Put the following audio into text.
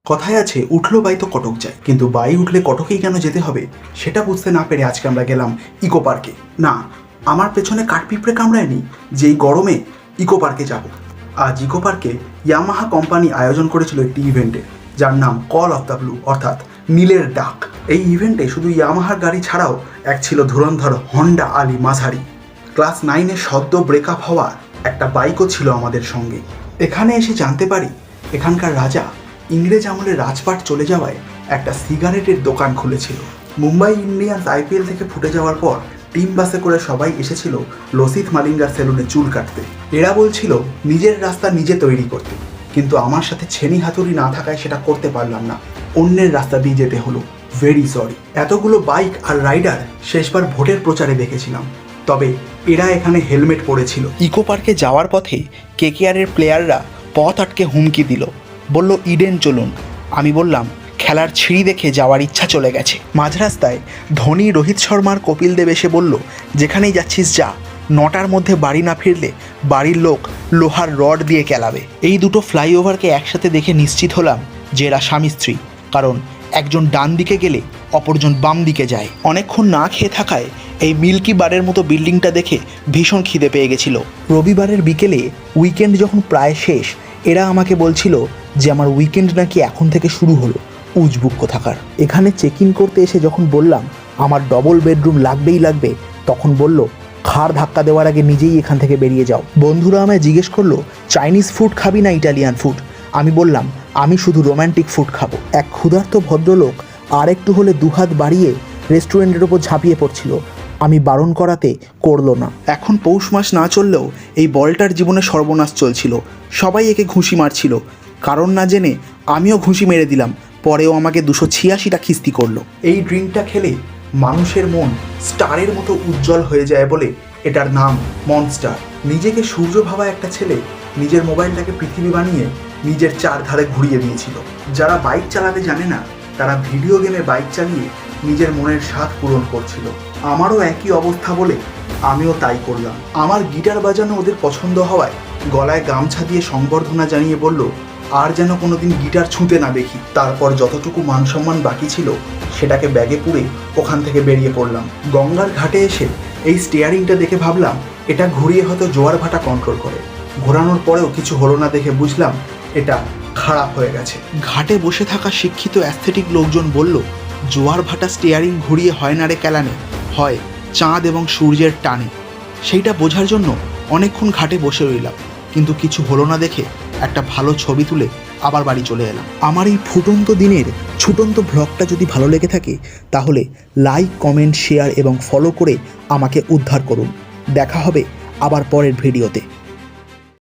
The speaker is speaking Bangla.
কথায় আছে উঠলো বাই তো কটক যায়, কিন্তু বাই উঠলে কটকেই কেন যেতে হবে সেটা বুঝতে না পেরে আজকে আমরা গেলাম ইকো পার্কে। না, আমার পেছনে কাঠপিঁপড়ে কামড়ায়নি যে এই গরমে ইকো পার্কে যাব। আজ ইকো পার্কে ইয়ামাহা কোম্পানি আয়োজন করেছিল একটি ইভেন্টের, যার নাম কল অফ দ্য ব্লু, অর্থাৎ নীলের ডাক। এই ইভেন্টে শুধু ইয়ামাহার গাড়ি ছাড়াও এক ছিল ধুরন্ধর হন্ডা আলি মাঝারি। ক্লাস 9-এ সদ্য ব্রেকআপ হওয়া একটা বাইকও ছিল আমাদের সঙ্গে। এখানে এসে জানতে পারি এখানকার রাজা ইংরেজ আমলে রাজপাট চলে যাওয়ায় একটা সিগারেটের দোকান খুলেছিল। মুম্বাই ইন্ডিয়ান্স আইপিএল থেকে ফুটে যাওয়ার পর টিম বাসে করে সবাই এসেছিল লসিত মালিঙ্গার সেলুনে চুল কাটতে। এরা বলছিল নিজের রাস্তা নিজে তৈরি করতে, কিন্তু আমার সাথে ছেনি হাতুড়ি না থাকায় সেটা করতে পারলাম না, অন্যের রাস্তা দিয়ে যেতে হলো। Very sorry. এতগুলো বাইক আর রাইডার শেষবার ভোটের প্রচারে দেখেছিলাম, তবে এরা এখানে হেলমেট পরেছিল। ইকো পার্কে যাওয়ার পথে কেকেআরের প্লেয়াররা পথ আটকে হুমকি দিল, বলল ইডেন চলুন। আমি বললাম খেলার ছিঁড়ি দেখে যাওয়ার ইচ্ছা চলে গেছে। মাঝ রাস্তায় ধোনি, রোহিত শর্মার কপিল দেব এসে বলল যেখানেই যাচ্ছিস যা, 9টার মধ্যে বাড়ি না ফিরলে বাড়ির লোক লোহার রড দিয়ে কেলাবে। এই দুটো ফ্লাইওভারকে একসাথে দেখে নিশ্চিত হলাম যে এরা স্বামী স্ত্রী, কারণ একজন ডান দিকে গেলে অপরজন বাম দিকে যায়। অনেকক্ষণ না খেয়ে থাকায় এই মিল্কি বারের মতো বিল্ডিংটা দেখে ভীষণ খিদে পেয়ে গেছিল। রবিবারের বিকেলে উইকেন্ড যখন প্রায় শেষ, এরা আমাকে বলছিল যে আমার উইকেন্ড নাকি এখন থেকে শুরু হলো। উজবুক কোথাকার। এখানে চেক ইন করতে এসে যখন বললাম আমার ডবল বেডরুম লাগবেই লাগবে, তখন বলল ঘাড় ধাক্কা দেওয়ার আগে নিজেই এখান থেকে বেরিয়ে যাও। বন্ধুরা আমায় জিজ্ঞেস করলো চাইনিজ ফুড খাবি না ইটালিয়ান ফুড। আমি বললাম আমি শুধু রোম্যান্টিক ফুড খাবো। এক ক্ষুধার্ত ভদ্রলোক আর একটু হলে দুহাত বাড়িয়ে রেস্টুরেন্টের ওপর ঝাঁপিয়ে পড়ছিল। আমি বারণ করাতে করলো না। এখন পৌষ মাস না চললেও এই বলটার জীবনে সর্বনাশ চলছিল। সবাই একে ঘুষি মারছিল, কারণ না জেনে আমিও ঘুষি মেরে দিলাম। পরেও আমাকে 286টা খিস্তি করলো। এই ড্রিঙ্কটা খেলে মানুষের মন স্টারের মতো উজ্জ্বল হয়ে যায় বলে এটার নাম মনস্টার। নিজেকে সূর্য ভাবা একটা ছেলে নিজের মোবাইলটাকে পৃথিবী বানিয়ে নিজের চারধারে ঘুরিয়ে দিয়েছিল। যারা বাইক চালাতে জানে না তারা ভিডিও গেমে বাইক চালিয়ে নিজের মনের স্বাদ পূরণ করছিল। আমারও একই অবস্থা বলে আমিও তাই করলাম। আমার গিটার বাজানো ওদের পছন্দ হওয়ায় গলায় গামছা দিয়ে সংবর্ধনা জানিয়ে বলল আর যেন কোনোদিন গিটার ছুঁতে না দেখি। তারপর যতটুকু মান সম্মান বাকি ছিল সেটাকে ব্যাগে পুরে ওখান থেকে বেরিয়ে পড়লাম। গঙ্গার ঘাটে এসে এই স্টিয়ারিংটা দেখে ভাবলাম এটা ঘুরিয়ে হয়তো জোয়ার ভাটা কন্ট্রোল করে। ঘোরানোর পরেও কিছু হলো না দেখে বুঝলাম এটা খারাপ হয়ে গেছে। ঘাটে বসে থাকা শিক্ষিত অ্যাস্থেটিক লোকজন বলল জোয়ার ভাটা স্টিয়ারিং ঘুরিয়ে হয় না রে কেলানে, হয় চাঁদ এবং সূর্যের টানে। সেইটা বোঝার জন্য অনেকক্ষণ ঘাটে বসে রইলাম, কিন্তু কিছু হলো না দেখে একটা ভালো ছবি তুলে আবার বাড়ি চলে এলাম। আমার এই ফুটন্ত দিনের ছুটন্ত ব্লগটা যদি ভালো লেগে থাকে তাহলে লাইক, কমেন্ট, শেয়ার এবং ফলো করে আমাকে উদ্ধার করুন। দেখা হবে আবার পরের ভিডিওতে।